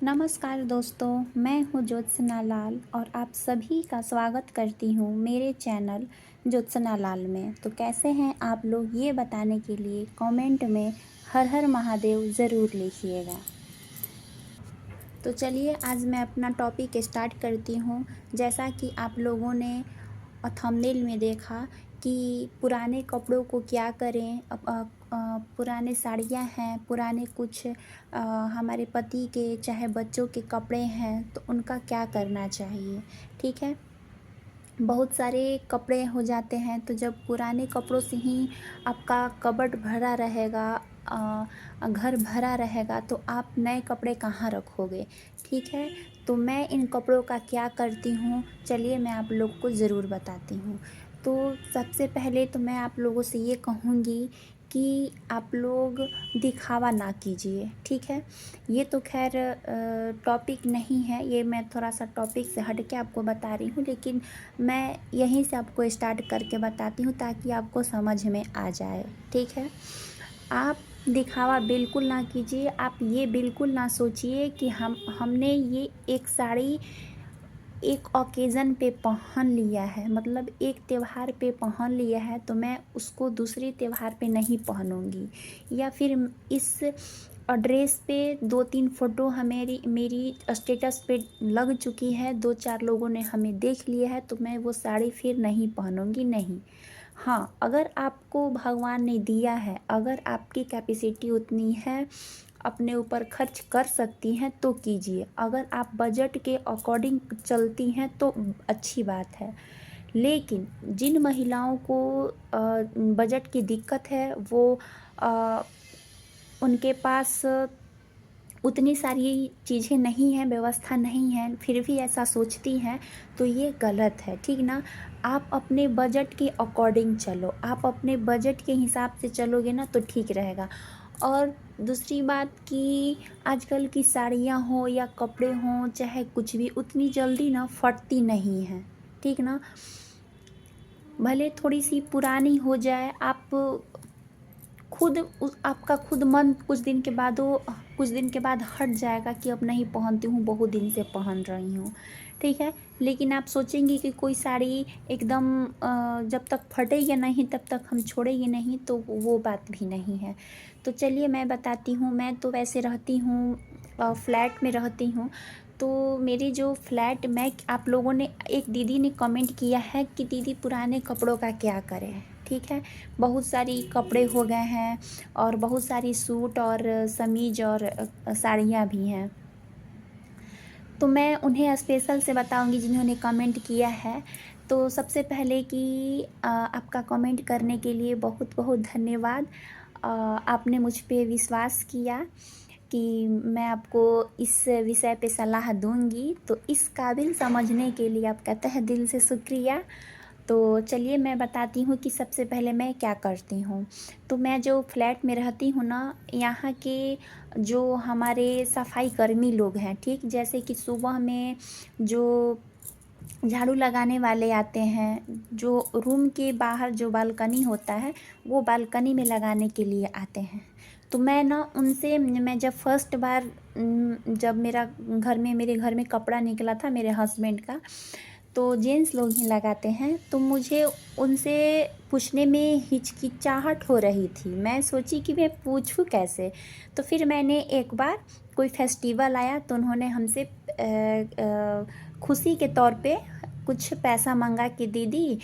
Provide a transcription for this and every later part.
नमस्कार दोस्तों, मैं हूँ ज्योत्सना लाल और आप सभी का स्वागत करती हूँ मेरे चैनल ज्योत्सना लाल में। तो कैसे हैं आप लोग, ये बताने के लिए कमेंट में हर हर महादेव ज़रूर लिखिएगा। तो चलिए आज मैं अपना टॉपिक स्टार्ट करती हूँ। जैसा कि आप लोगों ने थंबनेल में देखा कि पुराने कपड़ों को क्या करें। पुराने साड़ियाँ हैं, पुराने कुछ हमारे पति के चाहे बच्चों के कपड़े हैं, तो उनका क्या करना चाहिए। ठीक है, बहुत सारे कपड़े हो जाते हैं, तो जब पुराने कपड़ों से ही आपका कबर्ड भरा रहेगा, घर भरा रहेगा, तो आप नए कपड़े कहाँ रखोगे। ठीक है, तो मैं इन कपड़ों का क्या करती हूँ, चलिए मैं आप लोग को ज़रूर बताती हूँ। तो सबसे पहले तो मैं आप लोगों से ये कहूँगी कि आप लोग दिखावा ना कीजिए। ठीक है, ये तो खैर टॉपिक नहीं है, ये मैं थोड़ा सा टॉपिक से हट के आपको बता रही हूँ, लेकिन मैं यहीं से आपको स्टार्ट करके बताती हूँ ताकि आपको समझ में आ जाए। ठीक है, आप दिखावा बिल्कुल ना कीजिए। आप ये बिल्कुल ना सोचिए कि हमने ये एक साड़ी एक ओकेज़न पे पहन लिया है, मतलब एक त्यौहार पे पहन लिया है, तो मैं उसको दूसरे त्यौहार पे नहीं पहनूंगी। या फिर इस ड्रेस पे 2-3 फ़ोटो मेरी स्टेटस पे लग चुकी है, 2-4 लोगों ने हमें देख लिया है, तो मैं वो साड़ी फिर नहीं पहनूंगी, नहीं। हाँ, अगर आपको भगवान ने दिया है, अगर आपकी कैपेसिटी उतनी है, अपने ऊपर खर्च कर सकती हैं, तो कीजिए। अगर आप बजट के अकॉर्डिंग चलती हैं तो अच्छी बात है। लेकिन जिन महिलाओं को बजट की दिक्कत है, वो उनके पास उतनी सारी चीज़ें नहीं हैं, व्यवस्था नहीं है, फिर भी ऐसा सोचती हैं, तो ये गलत है। ठीक ना, आप अपने बजट के अकॉर्डिंग चलो, आप अपने बजट के हिसाब से चलोगे ना तो ठीक रहेगा। और दूसरी बात कि आजकल की साड़ियाँ हो या कपड़े हों, चाहे कुछ भी, उतनी जल्दी ना फटती नहीं हैं। ठीक ना, भले थोड़ी सी पुरानी हो जाए, आप खुद आपका खुद मन कुछ दिन के बाद हट जाएगा कि अब नहीं पहनती हूँ, बहुत दिन से पहन रही हूँ। ठीक है, लेकिन आप सोचेंगी कि कोई साड़ी एकदम जब तक फटेगी नहीं तब तक हम छोड़ेंगे नहीं, तो वो बात भी नहीं है। तो चलिए मैं बताती हूँ। मैं तो वैसे रहती हूँ फ्लैट में रहती हूँ। तो मेरी जो फ्लैट में आप लोगों ने, एक दीदी ने कमेंट किया है कि दीदी पुराने कपड़ों का क्या करें। ठीक है, बहुत सारी कपड़े हो गए हैं और बहुत सारी सूट और समीज और साड़ियाँ भी हैं। तो मैं उन्हें स्पेशल से बताऊंगी जिन्होंने कमेंट किया है। तो सबसे पहले कि आपका कमेंट करने के लिए बहुत बहुत धन्यवाद। आपने मुझ पे विश्वास किया कि मैं आपको इस विषय पे सलाह दूंगी, तो इस काबिल समझने के लिए आपका तहे दिल से शुक्रिया। तो चलिए मैं बताती हूँ कि सबसे पहले मैं क्या करती हूँ। तो मैं जो फ्लैट में रहती हूँ ना, यहाँ के जो हमारे सफाई कर्मी लोग हैं, ठीक, जैसे कि सुबह में जो झाड़ू लगाने वाले आते हैं, जो रूम के बाहर जो बालकनी होता है, वो बालकनी में लगाने के लिए आते हैं। तो मैं ना उनसे, मैं जब फर्स्ट बार जब मेरे घर में कपड़ा निकला था मेरे हस्बैंड का, तो जेंट्स लोग ही लगाते हैं, तो मुझे उनसे पूछने में हिचकिचाहट हो रही थी। मैं सोची कि मैं पूछूं कैसे। तो फिर मैंने एक बार, कोई फेस्टिवल आया तो उन्होंने हमसे खुशी के तौर पे कुछ पैसा मंगा कि दीदी,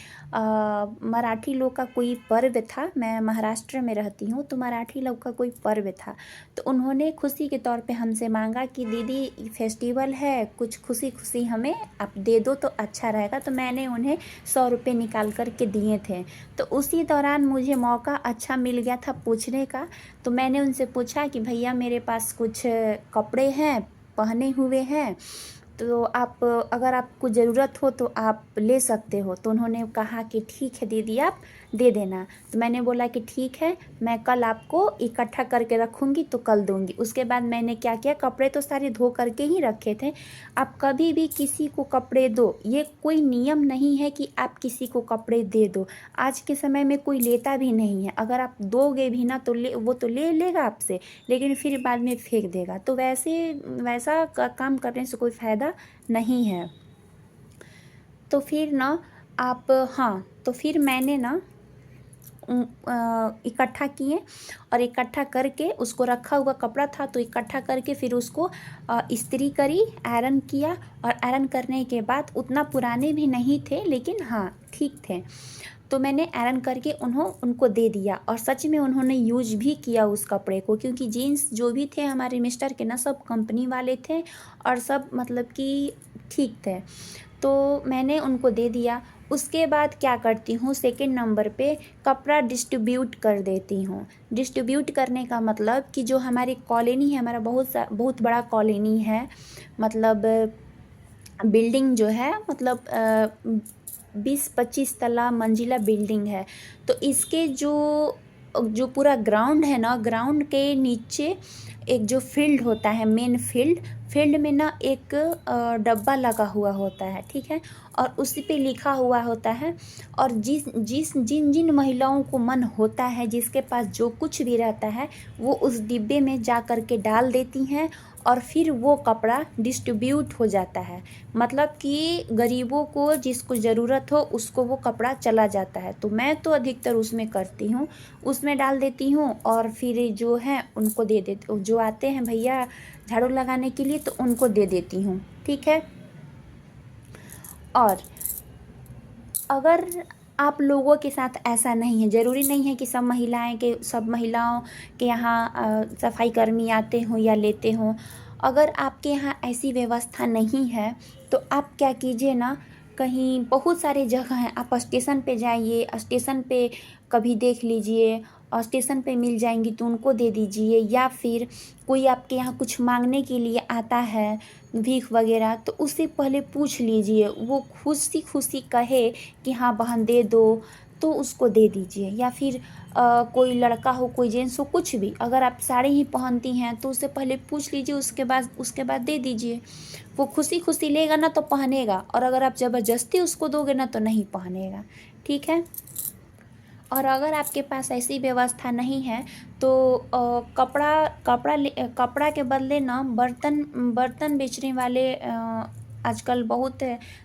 मराठी लोग का कोई पर्व था, मैं महाराष्ट्र में रहती हूँ, तो मराठी लोग का कोई पर्व था, तो उन्होंने खुशी के तौर पे हमसे मांगा कि दीदी फेस्टिवल है, कुछ खुशी खुशी हमें आप दे दो तो अच्छा रहेगा। तो मैंने उन्हें 100 रुपये निकाल कर के दिए थे। तो उसी दौरान मुझे मौका अच्छा मिल गया था पूछने का। तो मैंने उनसे पूछा कि भैया मेरे पास कुछ कपड़े हैं, पहने हुए हैं, तो अगर आपको ज़रूरत हो तो आप ले सकते हो। तो उन्होंने कहा कि ठीक है दीदी, आप दे देना। तो मैंने बोला कि ठीक है, मैं कल आपको इकट्ठा करके रखूँगी तो कल दूँगी। उसके बाद मैंने क्या किया, कपड़े तो सारे धो करके ही रखे थे। आप कभी भी किसी को कपड़े दो, ये कोई नियम नहीं है कि आप किसी को कपड़े दे दो। आज के समय में कोई लेता भी नहीं है। अगर आप दोगे भी ना तो वो तो ले लेगा आपसे, लेकिन फिर बाद में फेंक देगा। तो वैसा काम करने से कोई फ़ायदा नहीं है। तो फिर ना आप, हाँ, तो फिर मैंने ना इकट्ठा किए और इकट्ठा करके उसको, रखा हुआ कपड़ा था तो इकट्ठा करके फिर उसको इस्त्री करी, आयरन किया। और आयरन करने के बाद, उतना पुराने भी नहीं थे लेकिन हाँ ठीक थे, तो मैंने आयरन करके उनको दे दिया। और सच में उन्होंने यूज भी किया उस कपड़े को, क्योंकि जीन्स जो भी थे हमारे मिस्टर के ना, सब कंपनी वाले थे और सब मतलब कि ठीक थे। तो मैंने उनको दे दिया। उसके बाद क्या करती हूँ, सेकंड नंबर पे कपड़ा डिस्ट्रीब्यूट कर देती हूँ। डिस्ट्रीब्यूट करने का मतलब कि जो हमारी कॉलोनी है, हमारा बहुत बड़ा कॉलोनी है, मतलब बिल्डिंग जो है, मतलब 20-25 तला मंजिला बिल्डिंग है। तो इसके जो पूरा ग्राउंड है ना, ग्राउंड के नीचे एक जो फील्ड होता है, मेन फील्ड में ना एक डब्बा लगा हुआ होता है, ठीक है। और उसी पे लिखा हुआ होता है, और जिन जिन महिलाओं को मन होता है, जिसके पास जो कुछ भी रहता है, वो उस डिब्बे में जा कर के डाल देती हैं और फिर वो कपड़ा डिस्ट्रीब्यूट हो जाता है। मतलब कि गरीबों को, जिसको ज़रूरत हो उसको वो कपड़ा चला जाता है। तो मैं तो अधिकतर उसमें करती हूँ, उसमें डाल देती हूँ और फिर जो है उनको दे देती हूँ, जो आते हैं भैया झाड़ू लगाने के लिए तो उनको दे देती हूँ, ठीक है। और अगर आप लोगों के साथ ऐसा नहीं है, ज़रूरी नहीं है कि सब महिलाओं के यहाँ सफाई कर्मी आते हों या लेते हों। अगर आपके यहाँ ऐसी व्यवस्था नहीं है तो आप क्या कीजिए ना, कहीं बहुत सारे जगह हैं, आप स्टेशन पे जाइए, स्टेशन पे कभी देख लीजिए, और स्टेशन पे मिल जाएंगी तो उनको दे दीजिए। या फिर कोई आपके यहाँ कुछ मांगने के लिए आता है, भीख वगैरह, तो उससे पहले पूछ लीजिए, वो खुशी खुशी कहे कि हाँ बहन दे दो, तो उसको दे दीजिए। या फिर कोई लड़का हो, कोई जेंट्स हो, कुछ भी, अगर आप साड़ी ही पहनती हैं तो उससे पहले पूछ लीजिए, उसके बाद दे दीजिए। वो खुशी खुशी लेगा ना तो पहनेगा, और अगर आप ज़बरदस्ती उसको दोगे ना तो नहीं पहनेगा, ठीक है। और अगर आपके पास ऐसी व्यवस्था नहीं है तो कपड़ा के बदले ना बर्तन बेचने वाले आजकल बहुत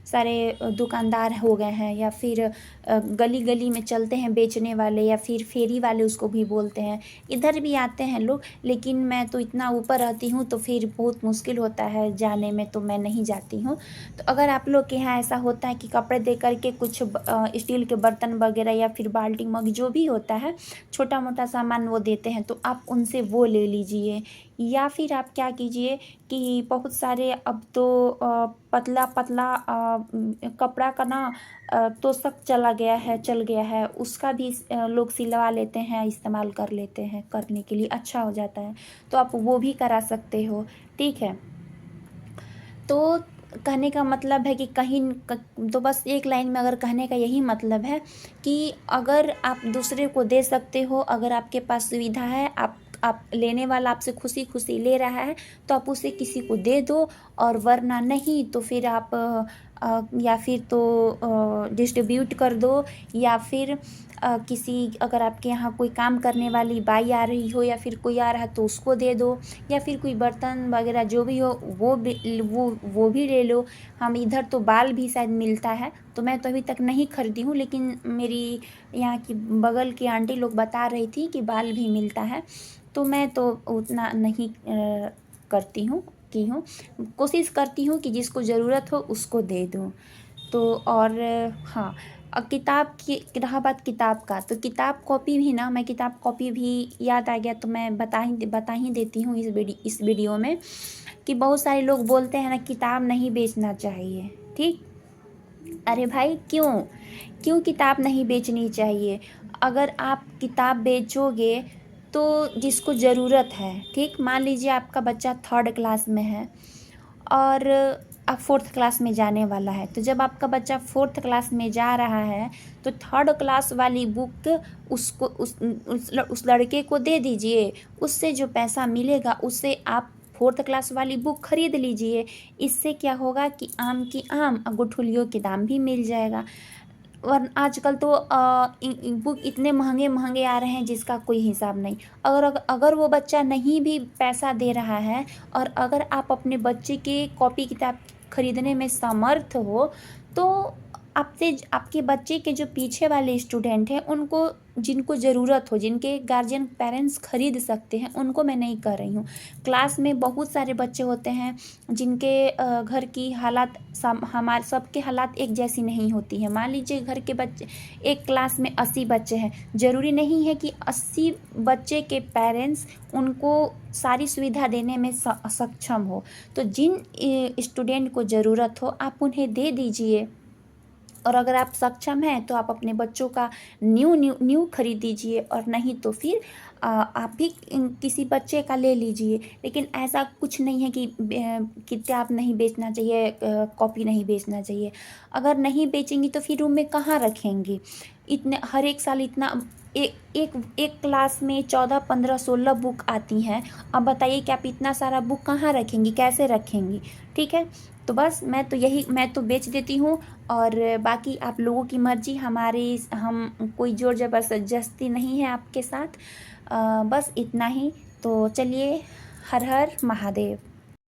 सारे दुकानदार हो गए हैं, या फिर गली गली में चलते हैं बेचने वाले, या फिर फेरी वाले उसको भी बोलते हैं। इधर भी आते हैं लोग, लेकिन मैं तो इतना ऊपर रहती हूँ तो फिर बहुत मुश्किल होता है जाने में, तो मैं नहीं जाती हूँ। तो अगर आप लोग के यहाँ ऐसा होता है कि कपड़े दे करके कुछ स्टील के बर्तन वगैरह या फिर बाल्टी मग जो भी होता है, छोटा मोटा सामान वो देते हैं, तो आप उनसे वो ले लीजिए। या फिर आप क्या कीजिए कि बहुत सारे अब तो पतला पतला कपड़ा का ना तोशक चल गया है, उसका भी लोग सिलवा लेते हैं, इस्तेमाल कर लेते हैं, करने के लिए अच्छा हो जाता है, तो आप वो भी करा सकते हो, ठीक है। तो कहने का मतलब है कि तो बस एक लाइन में अगर कहने का यही मतलब है कि अगर आप दूसरे को दे सकते हो, अगर आपके पास सुविधा है, आप लेने वाला आपसे खुशी खुशी ले रहा है, तो आप उसे किसी को दे दो। और वरना नहीं तो फिर आप या फिर तो डिस्ट्रीब्यूट कर दो, या फिर अगर आपके यहाँ कोई काम करने वाली बाई आ रही हो या फिर कोई आ रहा है तो उसको दे दो, या फिर कोई बर्तन वगैरह जो भी हो वो भी ले लो। हम इधर तो बाल भी शायद मिलता है, तो मैं तो अभी तक नहीं खरीदी हूँ, लेकिन मेरी यहाँ की बगल की आंटी लोग बता रही थी कि बाल भी मिलता है, तो मैं तो उतना नहीं करती हूँ कोशिश करती हूँ कि जिसको ज़रूरत हो उसको दे दूँ। तो और हाँ, किताब की रहा बात किताब का, तो किताब कॉपी भी ना, मैं किताब कॉपी भी याद आ गया तो मैं बता ही देती हूँ इस वीडियो में, कि बहुत सारे लोग बोलते हैं ना किताब नहीं बेचना चाहिए, ठीक। अरे भाई क्यों किताब नहीं बेचनी चाहिए? अगर आप किताब बेचोगे तो जिसको ज़रूरत है, ठीक, मान लीजिए आपका बच्चा 3rd क्लास में है और अब 4th क्लास में जाने वाला है, तो जब आपका बच्चा 4th क्लास में जा रहा है तो 3rd क्लास वाली बुक उसको उस लड़के को दे दीजिए। उससे जो पैसा मिलेगा उससे आप 4th क्लास वाली बुक खरीद लीजिए। इससे क्या होगा कि आम की आम और गुठलियों के दाम भी मिल जाएगा। और आजकल तो बुक इतने महंगे महंगे आ रहे हैं जिसका कोई हिसाब नहीं। अगर वो बच्चा नहीं भी पैसा दे रहा है और अगर आप अपने बच्चे के कॉपी किताब खरीदने में समर्थ हो, तो आपसे आपके बच्चे के जो पीछे वाले स्टूडेंट हैं उनको, जिनको ज़रूरत हो, जिनके गार्जियन पेरेंट्स खरीद सकते हैं, उनको मैं नहीं कह रही हूँ। क्लास में बहुत सारे बच्चे होते हैं जिनके घर की हालात हमारे सबके हालात एक जैसी नहीं होती है। मान लीजिए घर के बच्चे, एक क्लास में 80 बच्चे हैं, ज़रूरी नहीं है कि 80 बच्चे के पेरेंट्स उनको सारी सुविधा देने में सक्षम हो। तो जिन स्टूडेंट को ज़रूरत हो आप उन्हें दे दीजिए। और अगर आप सक्षम हैं तो आप अपने बच्चों का न्यू खरीद दीजिए, और नहीं तो फिर आप भी किसी बच्चे का ले लीजिए। लेकिन ऐसा कुछ नहीं है कि किताब नहीं बेचना चाहिए, कॉपी नहीं बेचना चाहिए। अगर नहीं बेचेंगी तो फिर रूम में कहाँ रखेंगी? इतने हर एक साल इतना एक क्लास में 14, 15, 16 बुक आती हैं। अब बताइए कि आप इतना सारा बुक कहाँ रखेंगी, कैसे रखेंगी? ठीक है, तो बस मैं तो बेच देती हूँ। और बाकी आप लोगों की मर्जी, हम कोई ज़ोर ज़बरदस्ती नहीं है आपके साथ। बस इतना ही। तो चलिए, हर हर महादेव।